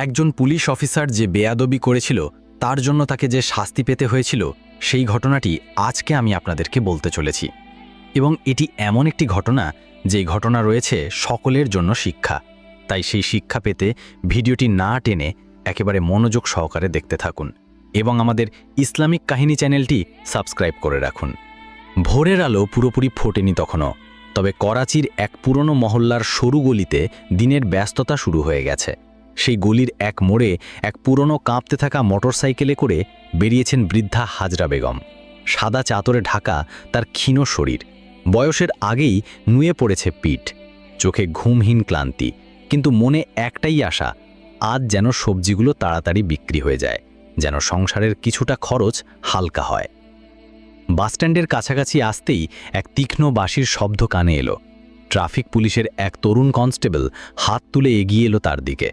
একজন police officer যে বেয়াদবি করেছিল তার জন্য তাকে যে শাস্তি পেতে হয়েছিল সেই ঘটনাটি আজকে আমি আপনাদেরকে বলতে চলেছি। এবং এটি এমন একটি ঘটনা যে ঘটনা রয়েছে সকলের জন্য শিক্ষা। তাই সেই শিক্ষা পেতে ভিডিওটি না টেনে একেবারে মনোযোগ সহকারে দেখতে থাকুন এবং আমাদের ইসলামিক কাহিনী চ্যানেলটি সাবস্ক্রাইব করে রাখুন। ভোরের আলো পুরোপুরি ফোটেনি তখনও, তবে করাচির এক পুরনো মহল্লার সরু গলিতে দিনের ব্যস্ততা শুরু হয়ে গেছে। সেই গলির এক মোড়ে এক পুরনো কাঁপতে থাকা মোটরসাইকেলে করে বেরিয়েছেন বৃদ্ধা হাজরা বেগম। সাদা চাদরে ঢাকা তার ক্ষীণ শরীর, বয়সের আগেই নুয়ে পড়েছে পিঠ, চোখে ঘুমহীন ক্লান্তি, কিন্তু মনে একটাই আশা, আজ যেন সবজিগুলো তাড়াতাড়ি বিক্রি হয়ে যায়, যেন সংসারের কিছুটা খরচ হালকা হয়। বাসস্ট্যান্ডের কাছাকাছি আসতেই এক তীক্ষ্ণ বাঁশির শব্দ কানে এলো। ট্রাফিক পুলিশের এক তরুণ কনস্টেবল হাত তুলে এগিয়ে এলো তার দিকে।